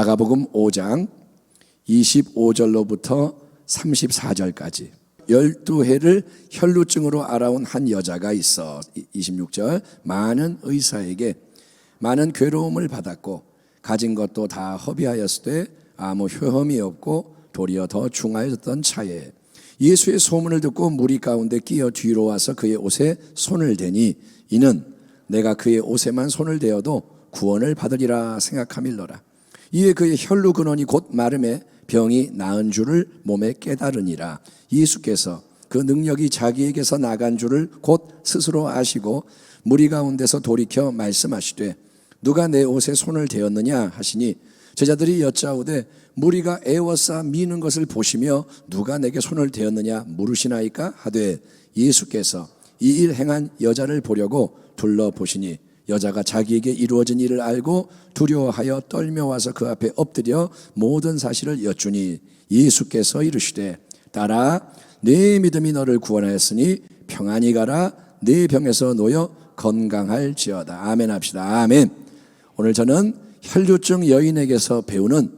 마가복음 5장 25절로부터 34절까지 12해를 혈루증으로 알아온 한 여자가 있어. 26절, 많은 의사에게 많은 괴로움을 받았고 가진 것도 다 허비하였을 때 아무 효험이 없고 도리어 더 중하였던 차에 예수의 소문을 듣고 무리 가운데 끼어 뒤로 와서 그의 옷에 손을 대니 이는 내가 그의 옷에만 손을 대어도 구원을 받으리라 생각함일러라. 이에 그의 혈루 근원이 곧 마름에 병이 나은 줄을 몸에 깨달으니라. 예수께서 그 능력이 자기에게서 나간 줄을 곧 스스로 아시고 무리 가운데서 돌이켜 말씀하시되 누가 내 옷에 손을 대었느냐 하시니 제자들이 여짜오되 무리가 애워싸 미는 것을 보시며 누가 내게 손을 대었느냐 물으시나이까 하되 예수께서 이 일 행한 여자를 보려고 둘러보시니 여자가 자기에게 이루어진 일을 알고 두려워하여 떨며 와서 그 앞에 엎드려 모든 사실을 여쭈니 예수께서 이르시되 딸아 네 믿음이 너를 구원하였으니 평안히 가라 네 병에서 놓여 건강할지어다. 아멘 합시다. 아멘. 오늘 저는 혈루증 여인에게서 배우는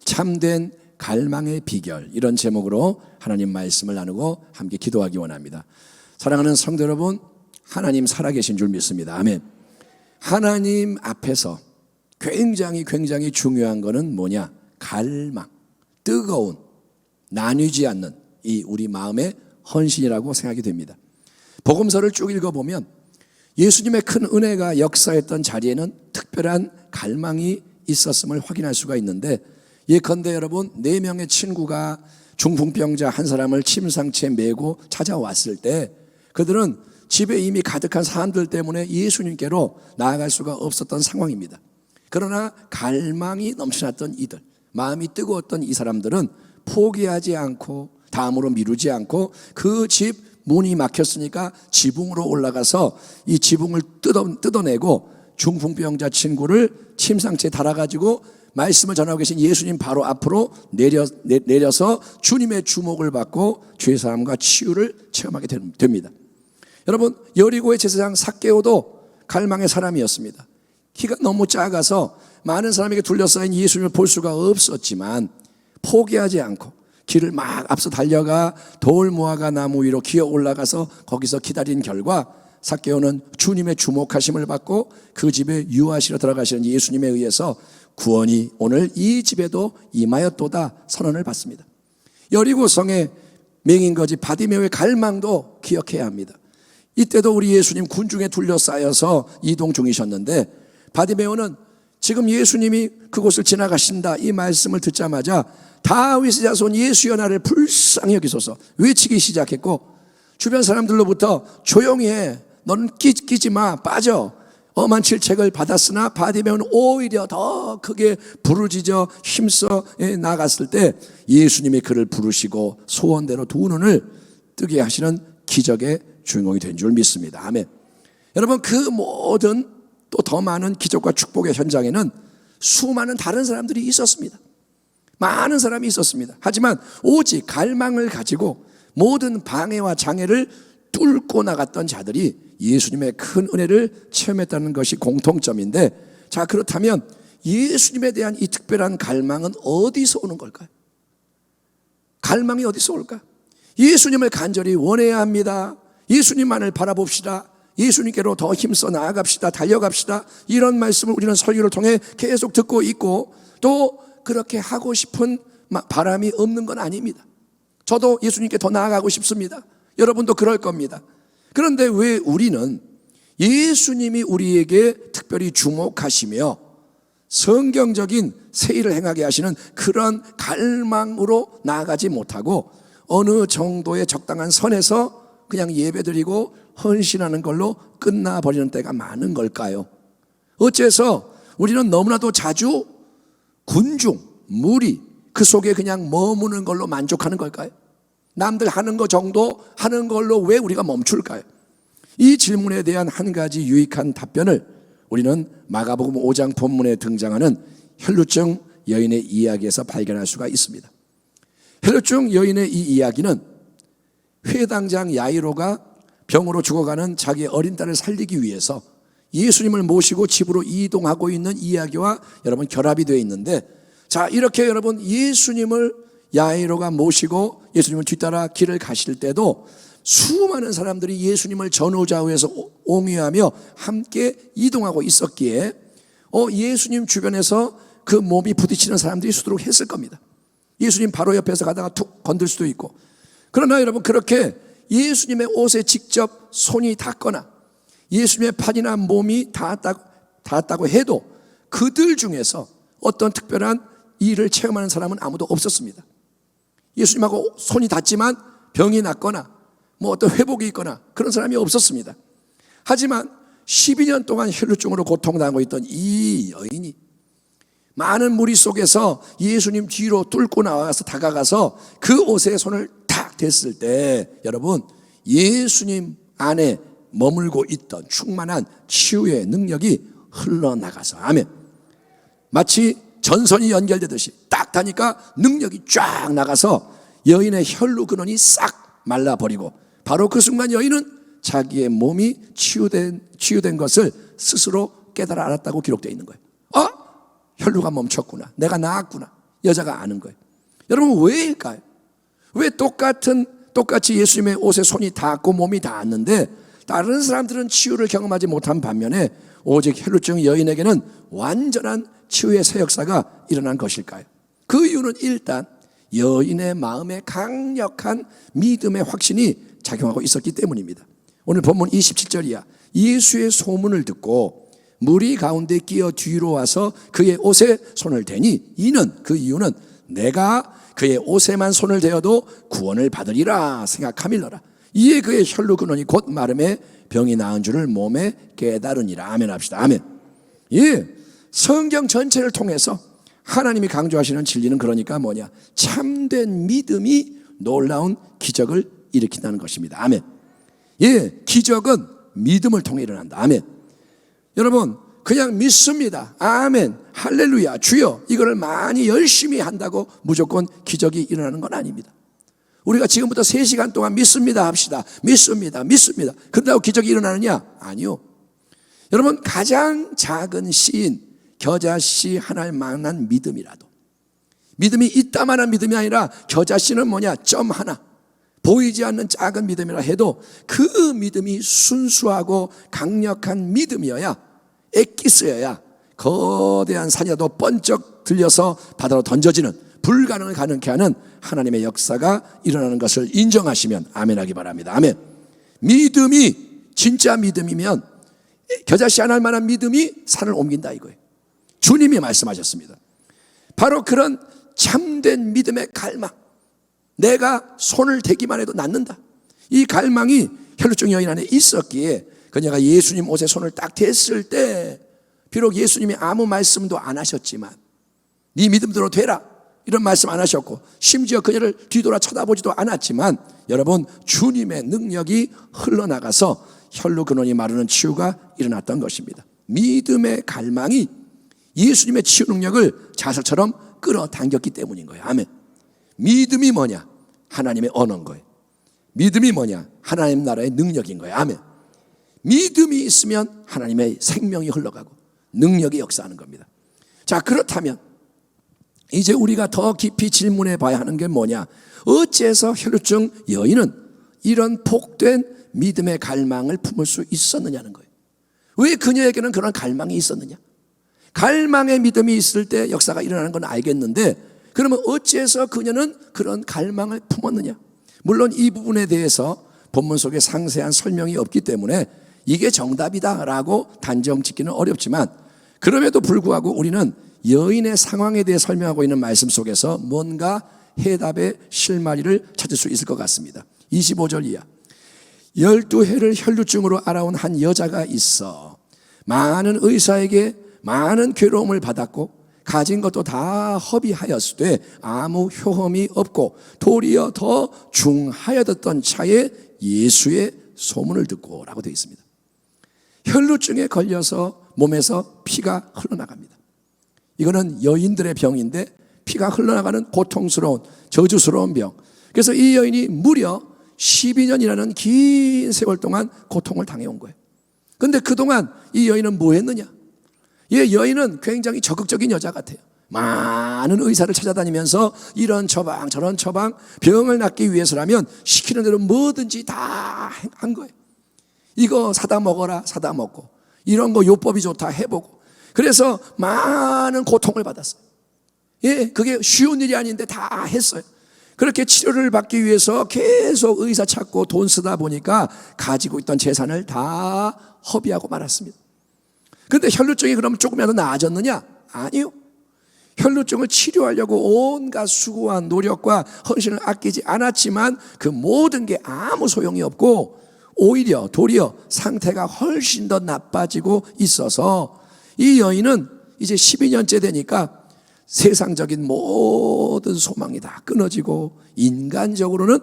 참된 갈망의 비결, 이런 제목으로 하나님 말씀을 나누고 함께 기도하기 원합니다. 사랑하는 성도 여러분, 하나님 살아계신 줄 믿습니다. 아멘. 하나님 앞에서 굉장히 중요한 거는 뭐냐? 갈망, 뜨거운, 나뉘지 않는 이 우리 마음의 헌신이라고 생각이 됩니다. 복음서를 쭉 읽어보면 예수님의 큰 은혜가 역사했던 자리에는 특별한 갈망이 있었음을 확인할 수가 있는데, 예컨대 여러분 4명의 친구가 중풍병자 한 사람을 침상치에 메고 찾아왔을 때 그들은 집에 이미 가득한 사람들 때문에 예수님께로 나아갈 수가 없었던 상황입니다. 그러나 갈망이 넘쳐났던 이들, 마음이 뜨거웠던 이 사람들은 포기하지 않고 다음으로 미루지 않고 그 집 문이 막혔으니까 지붕으로 올라가서 이 지붕을 뜯어내고 중풍병자 친구를 침상치에 달아가지고 말씀을 전하고 계신 예수님 바로 앞으로 내려서 주님의 주목을 받고 죄사함과 치유를 체험하게 됩니다. 여러분, 여리고의 제사장 삭개오도 갈망의 사람이었습니다. 키가 너무 작아서 많은 사람에게 둘러싸인 예수님을 볼 수가 없었지만 포기하지 않고 길을 막 앞서 달려가 돌무화과 나무 위로 기어 올라가서 거기서 기다린 결과 삭개오는 주님의 주목하심을 받고 그 집에 유하시러 들어가시는 예수님에 의해서 구원이 오늘 이 집에도 임하였도다 선언을 받습니다. 여리고성의 맹인거지 바디메오의 갈망도 기억해야 합니다. 이때도 우리 예수님 군중에 둘러싸여서 이동 중이셨는데 바디메오는 지금 예수님이 그곳을 지나가신다 이 말씀을 듣자마자 다윗의 자손 예수여 나를 불쌍히 여기소서 외치기 시작했고 주변 사람들로부터 조용히 해, 너는 끼지 마, 빠져, 엄한 질책을 받았으나 바디메오는 오히려 더 크게 부르짖어 힘써 나갔을 때 예수님이 그를 부르시고 소원대로 두 눈을 뜨게 하시는 기적의 주인공이 된 줄 믿습니다. 아멘. 여러분, 그 모든 또 더 많은 기적과 축복의 현장에는 수많은 다른 사람들이 있었습니다. 많은 사람이 있었습니다. 하지만 오직 갈망을 가지고 모든 방해와 장애를 뚫고 나갔던 자들이 예수님의 큰 은혜를 체험했다는 것이 공통점인데, 자, 그렇다면 예수님에 대한 이 특별한 갈망은 어디서 오는 걸까요? 갈망이 어디서 올까요? 예수님을 간절히 원해야 합니다. 예수님만을 바라봅시다. 예수님께로 더 힘써 나아갑시다. 달려갑시다. 이런 말씀을 우리는 설교를 통해 계속 듣고 있고 또 그렇게 하고 싶은 바람이 없는 건 아닙니다. 저도 예수님께 더 나아가고 싶습니다. 여러분도 그럴 겁니다. 그런데 왜 우리는 예수님이 우리에게 특별히 주목하시며 성경적인 새 일을 행하게 하시는 그런 갈망으로 나아가지 못하고 어느 정도의 적당한 선에서 그냥 예배드리고 헌신하는 걸로 끝나버리는 때가 많은 걸까요? 어째서 우리는 너무나도 자주 군중, 무리 그 속에 그냥 머무는 걸로 만족하는 걸까요? 남들 하는 거 정도 하는 걸로 왜 우리가 멈출까요? 이 질문에 대한 한 가지 유익한 답변을 우리는 마가복음 5장 본문에 등장하는 혈루증 여인의 이야기에서 발견할 수가 있습니다. 혈루증 여인의 이 이야기는 회당장 야이로가 병으로 죽어가는 자기의 어린 딸을 살리기 위해서 예수님을 모시고 집으로 이동하고 있는 이야기와 여러분 결합이 되어 있는데, 자, 이렇게 여러분 예수님을 야이로가 모시고 예수님을 뒤따라 길을 가실 때도 수많은 사람들이 예수님을 전후좌우에서 옹유하며 함께 이동하고 있었기에 예수님 주변에서 그 몸이 부딪히는 사람들이 수두룩했을 겁니다. 예수님 바로 옆에서 가다가 툭 건들 수도 있고. 그러나 여러분, 그렇게 예수님의 옷에 직접 손이 닿거나 예수님의 팔이나 몸이 닿았다고 해도 그들 중에서 어떤 특별한 일을 체험하는 사람은 아무도 없었습니다. 예수님하고 손이 닿지만 병이 낫거나 뭐 어떤 회복이 있거나 그런 사람이 없었습니다. 하지만 12년 동안 혈루증으로 고통당하고 있던 이 여인이 많은 무리 속에서 예수님 뒤로 뚫고 나와서 다가가서 그 옷에 손을 탁 댔을 때 여러분, 예수님 안에 머물고 있던 충만한 치유의 능력이 흘러나가서, 아멘, 마치 전선이 연결되듯이 딱 다니까 능력이 쫙 나가서 여인의 혈루 근원이 싹 말라버리고 바로 그 순간 여인은 자기의 몸이 치유된 것을 스스로 깨달아 알았다고 기록되어 있는 거예요. 혈루가 멈췄구나, 내가 나았구나, 여자가 아는 거예요. 여러분, 왜일까요? 왜 똑같이 예수님의 옷에 손이 닿았고 몸이 닿았는데 다른 사람들은 치유를 경험하지 못한 반면에 오직 혈루증 여인에게는 완전한 치유의 새 역사가 일어난 것일까요? 그 이유는 일단 여인의 마음에 강력한 믿음의 확신이 작용하고 있었기 때문입니다. 오늘 본문 27절이야. 예수의 소문을 듣고 무리 가운데 끼어 뒤로 와서 그의 옷에 손을 대니 그 이유는 내가 그의 옷에만 손을 대어도 구원을 받으리라 생각함일러라. 이에 그의 혈루 근원이 곧 마름에 병이 나은 줄을 몸에 깨달으니라. 아멘 합시다. 아멘. 예, 성경 전체를 통해서 하나님이 강조하시는 진리는 그러니까 뭐냐? 참된 믿음이 놀라운 기적을 일으킨다는 것입니다. 아멘. 예, 기적은 믿음을 통해 일어난다. 아멘. 여러분, 그냥 믿습니다. 아멘, 할렐루야, 주여, 이거를 많이 열심히 한다고 무조건 기적이 일어나는 건 아닙니다. 우리가 지금부터 3시간 동안 믿습니다 합시다. 믿습니다. 그런다고 기적이 일어나느냐? 아니요. 여러분, 가장 작은 씨인 겨자씨 하나만한 믿음이라도, 믿음이 있다만한 믿음이 아니라 겨자씨는 뭐냐? 점 하나, 보이지 않는 작은 믿음이라 해도 그 믿음이 순수하고 강력한 믿음이어야, 엑기스여야 거대한 산이라도 번쩍 들려서 바다로 던져지는 불가능을 가능케 하는 하나님의 역사가 일어나는 것을 인정하시면 아멘하기 바랍니다. 아멘. 믿음이 진짜 믿음이면 겨자씨 하나 할 만한 믿음이 산을 옮긴다 이거예요. 주님이 말씀하셨습니다. 바로 그런 참된 믿음의 갈망, 내가 손을 대기만 해도 낫는다, 이 갈망이 혈루증 여인 안에 있었기에 그녀가 예수님 옷에 손을 딱 댔을 때 비록 예수님이 아무 말씀도 안 하셨지만 네 믿음대로 되라 이런 말씀 안 하셨고 심지어 그녀를 뒤돌아 쳐다보지도 않았지만 여러분, 주님의 능력이 흘러나가서 혈루 근원이 마르는 치유가 일어났던 것입니다. 믿음의 갈망이 예수님의 치유 능력을 자석처럼 끌어당겼기 때문인 거예요. 아멘. 믿음이 뭐냐? 하나님의 언어인 거예요. 믿음이 뭐냐? 하나님 나라의 능력인 거예요. 아멘. 믿음이 있으면 하나님의 생명이 흘러가고 능력이 역사하는 겁니다. 자, 그렇다면 이제 우리가 더 깊이 질문해 봐야 하는 게 뭐냐? 어째서 혈루증 여인은 이런 복된 믿음의 갈망을 품을 수 있었느냐는 거예요. 왜 그녀에게는 그런 갈망이 있었느냐? 갈망의 믿음이 있을 때 역사가 일어나는 건 알겠는데 그러면 어째서 그녀는 그런 갈망을 품었느냐? 물론 이 부분에 대해서 본문 속에 상세한 설명이 없기 때문에 이게 정답이다라고 단정 짓기는 어렵지만 그럼에도 불구하고 우리는 여인의 상황에 대해 설명하고 있는 말씀 속에서 뭔가 해답의 실마리를 찾을 수 있을 것 같습니다. 25절 이하. 12해를 혈루증으로 알아온 한 여자가 있어 많은 의사에게 많은 괴로움을 받았고 가진 것도 다 허비하였으되 아무 효험이 없고 도리어 더 중하여졌던 차에 예수의 소문을 듣고 라고 되어 있습니다. 혈루증에 걸려서 몸에서 피가 흘러나갑니다. 이거는 여인들의 병인데 피가 흘러나가는 고통스러운 저주스러운 병. 그래서 이 여인이 무려 12년이라는 긴 세월 동안 고통을 당해온 거예요. 그런데 그동안 이 여인은 뭐 했느냐? 이 여인은 굉장히 적극적인 여자 같아요. 많은 의사를 찾아다니면서 이런 처방 저런 처방, 병을 낫기 위해서라면 시키는 대로 뭐든지 다 한 거예요. 이거 사다 먹어라, 사다 먹고, 이런 거 요법이 좋다 해보고, 그래서 많은 고통을 받았어요. 예, 그게 쉬운 일이 아닌데 다 했어요. 그렇게 치료를 받기 위해서 계속 의사 찾고 돈 쓰다 보니까 가지고 있던 재산을 다 허비하고 말았습니다. 그런데 혈루증이 그럼 조금이라도 나아졌느냐? 아니요. 혈루증을 치료하려고 온갖 수고와 노력과 헌신을 아끼지 않았지만 그 모든 게 아무 소용이 없고 오히려 도리어 상태가 훨씬 더 나빠지고 있어서 이 여인은 이제 12년째 되니까 세상적인 모든 소망이 다 끊어지고 인간적으로는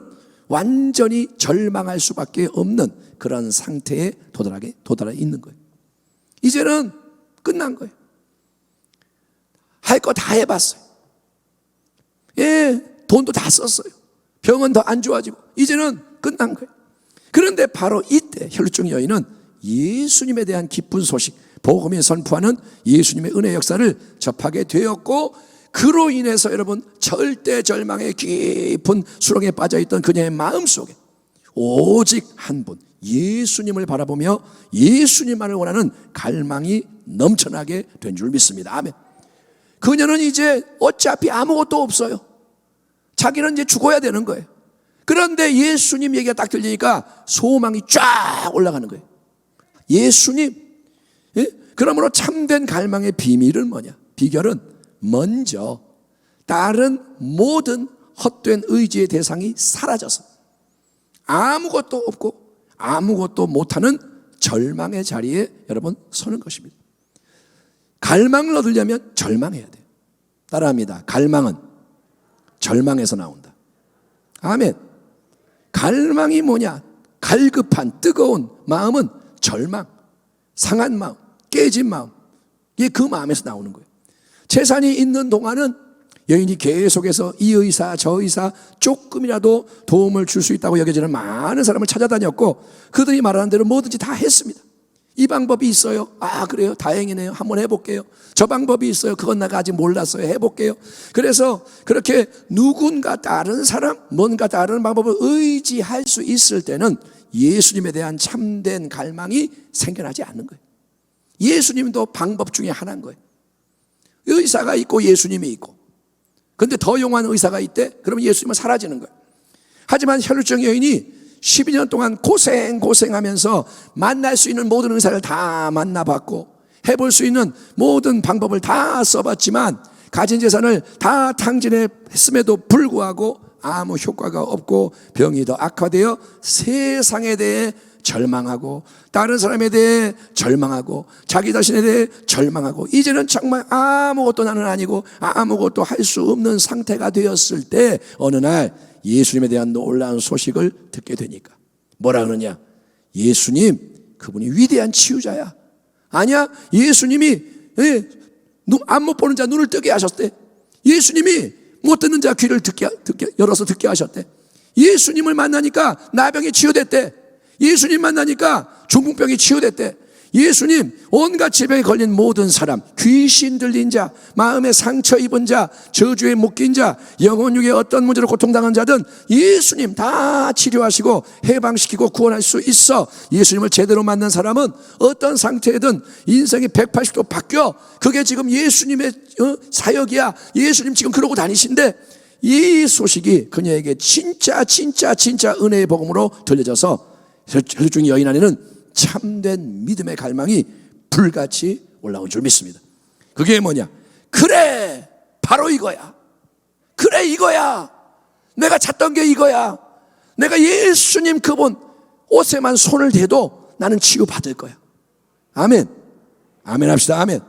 완전히 절망할 수밖에 없는 그런 상태에 도달해 있는 거예요. 이제는 끝난 거예요. 할 거 다 해봤어요. 예, 돈도 다 썼어요. 병은 더 안 좋아지고 이제는 끝난 거예요. 그런데 바로 이때 혈루증 여인은 예수님에 대한 기쁜 소식, 복음이 선포하는 예수님의 은혜 역사를 접하게 되었고, 그로 인해서 여러분 절대 절망의 깊은 수렁에 빠져있던 그녀의 마음속에 오직 한 분, 예수님을 바라보며 예수님만을 원하는 갈망이 넘쳐나게 된 줄 믿습니다. 아멘. 그녀는 이제 어차피 아무것도 없어요. 자기는 이제 죽어야 되는 거예요. 그런데 예수님 얘기가 딱 들리니까 소망이 쫙 올라가는 거예요. 예수님. 예? 그러므로 참된 갈망의 비밀은 뭐냐? 비결은 먼저 다른 모든 헛된 의지의 대상이 사라져서 아무것도 없고 아무것도 못하는 절망의 자리에 여러분 서는 것입니다. 갈망을 얻으려면 절망해야 돼요. 따라합니다. 갈망은 절망에서 나온다. 아멘. 갈망이 뭐냐? 갈급한 뜨거운 마음은 절망, 상한 마음, 깨진 마음, 이게 그 마음에서 나오는 거예요. 재산이 있는 동안은 여인이 계속해서 이 의사 저 의사 조금이라도 도움을 줄 수 있다고 여겨지는 많은 사람을 찾아다녔고 그들이 말하는 대로 뭐든지 다 했습니다. 이 방법이 있어요. 아, 그래요? 다행이네요. 한번 해볼게요. 저 방법이 있어요. 그건 내가 아직 몰랐어요. 해볼게요. 그래서 그렇게 누군가 다른 사람, 뭔가 다른 방법을 의지할 수 있을 때는 예수님에 대한 참된 갈망이 생겨나지 않는 거예요. 예수님도 방법 중에 하나인 거예요. 의사가 있고 예수님이 있고, 근데 더 용한 의사가 있대? 그러면 예수님은 사라지는 거예요. 하지만 혈루증 여인이 12년 동안 고생하면서 만날 수 있는 모든 의사를 다 만나봤고 해볼 수 있는 모든 방법을 다 써봤지만 가진 재산을 다 탕진했음에도 불구하고 아무 효과가 없고 병이 더 악화되어 세상에 대해 절망하고 다른 사람에 대해 절망하고 자기 자신에 대해 절망하고 이제는 정말 아무것도 나는 아니고 아무것도 할 수 없는 상태가 되었을 때 어느 날 예수님에 대한 놀라운 소식을 듣게 되니까 뭐라 그러냐? 예수님, 그분이 위대한 치유자야. 아니야, 예수님이 안 못 보는 자 눈을 뜨게 하셨대. 예수님이 못 듣는 자 귀를 열어서 듣게 하셨대. 예수님을 만나니까 나병이 치유됐대. 예수님 만나니까 중풍병이 치유됐대. 예수님, 온갖 질병에 걸린 모든 사람, 귀신 들린 자, 마음에 상처 입은 자, 저주에 묶인 자, 영혼육의 어떤 문제로 고통당한 자든 예수님 다 치료하시고 해방시키고 구원할 수 있어. 예수님을 제대로 만난 사람은 어떤 상태든 인생이 180도 바뀌어. 그게 지금 예수님의 사역이야. 예수님 지금 그러고 다니신데 이 소식이 그녀에게 진짜 은혜의 복음으로 들려져서 혈루증 여인 안에는 참된 믿음의 갈망이 불같이 올라온 줄 믿습니다. 그게 뭐냐? 그래, 바로 이거야. 그래, 이거야. 내가 찾던 게 이거야. 내가 예수님 그분 옷에만 손을 대도 나는 치유받을 거야. 아멘. 아멘 합시다. 아멘.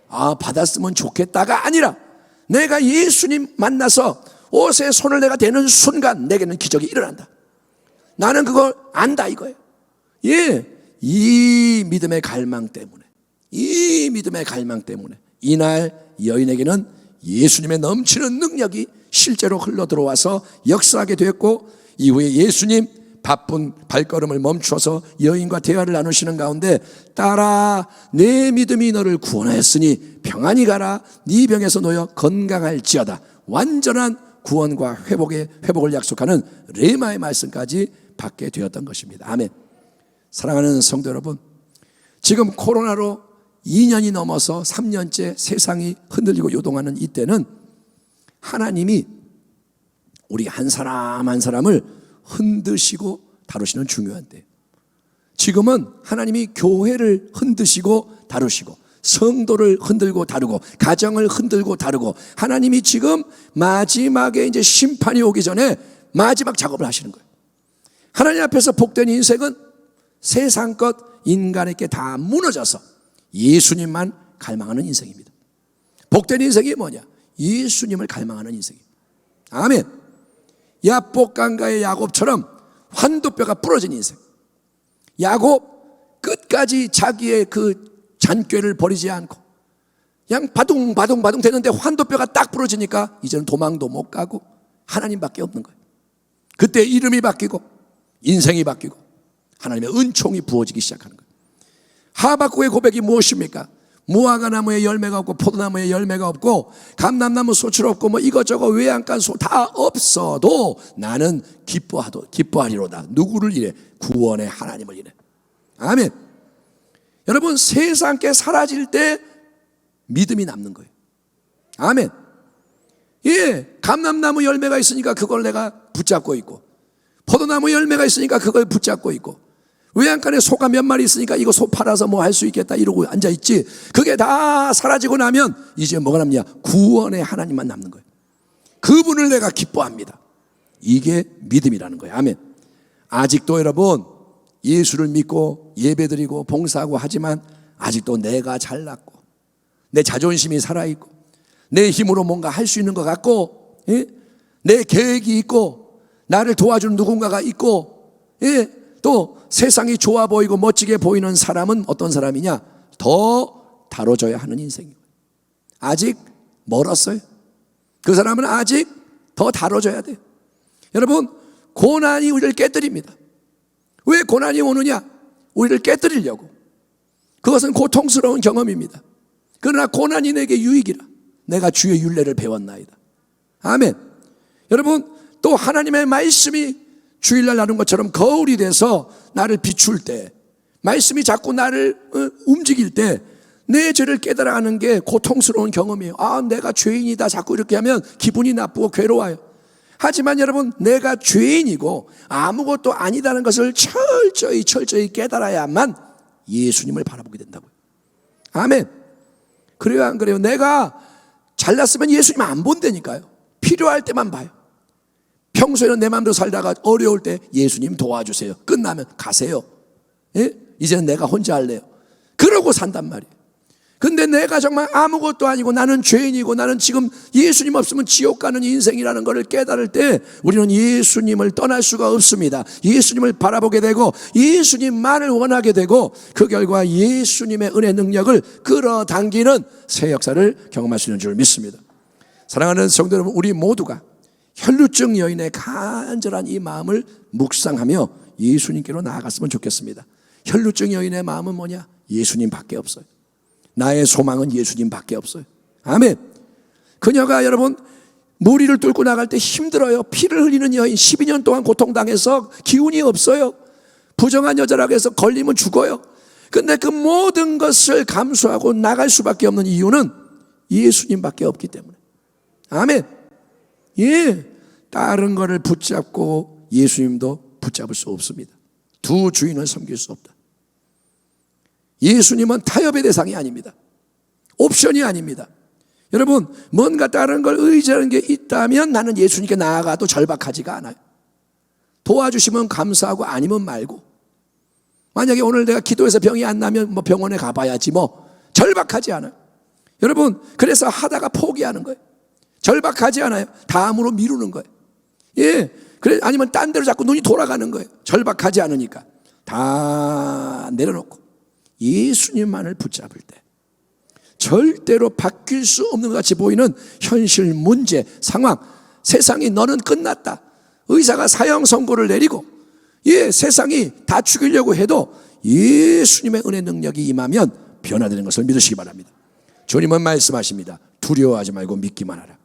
아, 받았으면 좋겠다가 아니라 내가 예수님 만나서 옷에 손을 내가 대는 순간 내게는 기적이 일어난다. 나는 그걸 안다 이거예요. 예, 이 믿음의 갈망 때문에 이날 여인에게는 예수님의 넘치는 능력이 실제로 흘러 들어와서 역사하게 되었고 이후에 예수님 바쁜 발걸음을 멈춰서 여인과 대화를 나누시는 가운데 딸아 내 믿음이 너를 구원하였으니 평안히 가라 네 병에서 놓여 건강할지어다. 완전한 구원과 회복을 약속하는 레마의 말씀까지 받게 되었던 것입니다. 아멘. 사랑하는 성도 여러분, 지금 코로나로 2년이 넘어서 3년째 세상이 흔들리고 요동하는 이때는 하나님이 우리 한 사람 한 사람을 흔드시고 다루시는 중요한 때예요. 지금은 하나님이 교회를 흔드시고 다루시고 성도를 흔들고 다루고 가정을 흔들고 다루고 하나님이 지금 마지막에 이제 심판이 오기 전에 마지막 작업을 하시는 거예요. 하나님 앞에서 복된 인생은 세상 것 인간에게 다 무너져서 예수님만 갈망하는 인생입니다. 복된 인생이 뭐냐? 예수님을 갈망하는 인생입니다. 아멘. 야복강가의 야곱처럼 환도뼈가 부러진 인생. 야곱 끝까지 자기의 그 잔꾀를 버리지 않고 그냥 바둥바둥 되는데 환도뼈가 딱 부러지니까 이제는 도망도 못 가고 하나님밖에 없는 거예요. 그때 이름이 바뀌고 인생이 바뀌고 하나님의 은총이 부어지기 시작하는 거예요. 하박국의 고백이 무엇입니까? 무화과 나무에 열매가 없고 포도나무에 열매가 없고 감람나무 소출 없고 뭐 이것저것 외양간 소 다 없어도 나는 기뻐하리로다. 누구를 이래? 구원의 하나님을 이래. 아멘. 여러분 세상께 사라질 때 믿음이 남는 거예요. 아멘. 예, 감람나무 열매가 있으니까 그걸 내가 붙잡고 있고 포도나무 열매가 있으니까 그걸 붙잡고 있고 외양간에 소가 몇 마리 있으니까 이거 소 팔아서 뭐 할 수 있겠다 이러고 앉아있지. 그게 다 사라지고 나면 이제 뭐가 남냐? 구원의 하나님만 남는 거예요. 그분을 내가 기뻐합니다. 이게 믿음이라는 거예요. 아멘. 아직도 여러분 예수를 믿고 예배드리고 봉사하고 하지만 아직도 내가 잘났고 내 자존심이 살아있고 내 힘으로 뭔가 할 수 있는 것 같고 내 계획이 있고 나를 도와주는 누군가가 있고 또 세상이 좋아 보이고 멋지게 보이는 사람은 어떤 사람이냐? 더 다뤄져야 하는 인생이에요. 아직 멀었어요. 그 사람은 아직 더 다뤄져야 돼요. 여러분 고난이 우리를 깨뜨립니다. 왜 고난이 오느냐? 우리를 깨뜨리려고. 그것은 고통스러운 경험입니다. 그러나 고난이 내게 유익이라 내가 주의 율례를 배웠나이다. 아멘. 여러분 또 하나님의 말씀이 주일날 나눈 것처럼 거울이 돼서 나를 비출 때 말씀이 자꾸 나를 움직일 때 내 죄를 깨달아가는 게 고통스러운 경험이에요. 아 내가 죄인이다 자꾸 이렇게 하면 기분이 나쁘고 괴로워요. 하지만 여러분 내가 죄인이고 아무것도 아니다는 것을 철저히 깨달아야만 예수님을 바라보게 된다고요. 아멘. 그래요 안 그래요? 내가 잘났으면 예수님 안 본다니까요. 필요할 때만 봐요. 평소에는 내 마음대로 살다가 어려울 때 예수님 도와주세요. 끝나면 가세요. 예? 이제는 내가 혼자 할래요. 그러고 산단 말이에요. 근데 내가 정말 아무것도 아니고 나는 죄인이고 나는 지금 예수님 없으면 지옥 가는 인생이라는 것을 깨달을 때 우리는 예수님을 떠날 수가 없습니다. 예수님을 바라보게 되고 예수님만을 원하게 되고 그 결과 예수님의 은혜 능력을 끌어당기는 새 역사를 경험할 수 있는 줄 믿습니다. 사랑하는 성도 여러분, 우리 모두가 혈루증 여인의 간절한 이 마음을 묵상하며 예수님께로 나아갔으면 좋겠습니다. 혈루증 여인의 마음은 뭐냐? 예수님밖에 없어요. 나의 소망은 예수님밖에 없어요. 아멘. 그녀가 여러분 무리를 뚫고 나갈 때 힘들어요. 피를 흘리는 여인 12년 동안 고통당해서 기운이 없어요. 부정한 여자라고 해서 걸리면 죽어요. 근데 그 모든 것을 감수하고 나갈 수밖에 없는 이유는 예수님밖에 없기 때문에. 아멘. 예, 다른 거를 붙잡고 예수님도 붙잡을 수 없습니다. 두 주인을 섬길 수 없다. 예수님은 타협의 대상이 아닙니다. 옵션이 아닙니다. 여러분 뭔가 다른 걸 의지하는 게 있다면 나는 예수님께 나아가도 절박하지가 않아요. 도와주시면 감사하고 아니면 말고. 만약에 오늘 내가 기도해서 병이 안 나면 뭐 병원에 가봐야지 뭐 절박하지 않아요. 여러분 그래서 하다가 포기하는 거예요. 절박하지 않아요. 다음으로 미루는 거예요. 예, 그래 아니면 딴 데로 자꾸 눈이 돌아가는 거예요. 절박하지 않으니까 다 내려놓고 예수님만을 붙잡을 때 절대로 바뀔 수 없는 것 같이 보이는 현실 문제 상황 세상이 너는 끝났다. 의사가 사형 선고를 내리고 세상이 다 죽이려고 해도 예수님의 은혜 능력이 임하면 변화되는 것을 믿으시기 바랍니다. 주님은 말씀하십니다. 두려워하지 말고 믿기만 하라.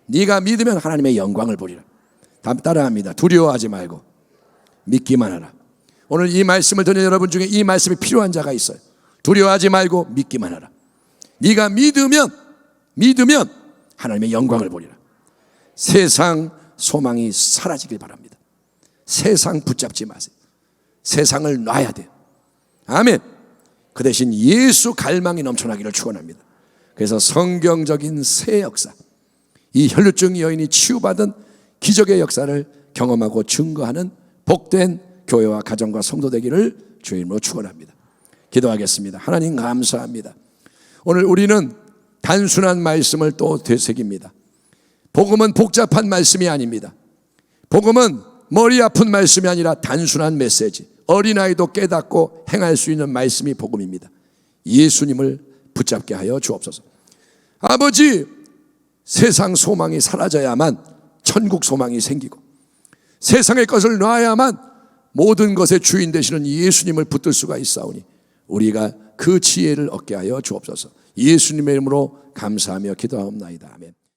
네가 믿으면 하나님의 영광을 보리라. 따라합니다. 두려워하지 말고 믿기만 하라. 오늘 이 말씀을 듣는 여러분 중에 이 말씀이 필요한 자가 있어요. 두려워하지 말고 믿기만 하라. 네가 믿으면 하나님의 영광을 보리라. 세상 소망이 사라지길 바랍니다. 세상 붙잡지 마세요. 세상을 놔야 돼요. 아멘. 그 대신 예수 갈망이 넘쳐나기를 축원합니다. 그래서 성경적인 새 역사, 이 혈루증 여인이 치유받은 기적의 역사를 경험하고 증거하는 복된 교회와 가정과 성도 되기를 주의 이름으로 축원합니다. 기도하겠습니다. 하나님 감사합니다. 오늘 우리는 단순한 말씀을 또 되새깁니다. 복음은 복잡한 말씀이 아닙니다. 복음은 머리 아픈 말씀이 아니라 단순한 메시지, 어린아이도 깨닫고 행할 수 있는 말씀이 복음입니다. 예수님을 붙잡게 하여 주옵소서. 아버지, 세상 소망이 사라져야만 천국 소망이 생기고, 세상의 것을 놔야만 모든 것의 주인 되시는 예수님을 붙들 수가 있사오니 우리가 그 지혜를 얻게 하여 주옵소서. 예수님의 이름으로 감사하며 기도하옵나이다. 아멘.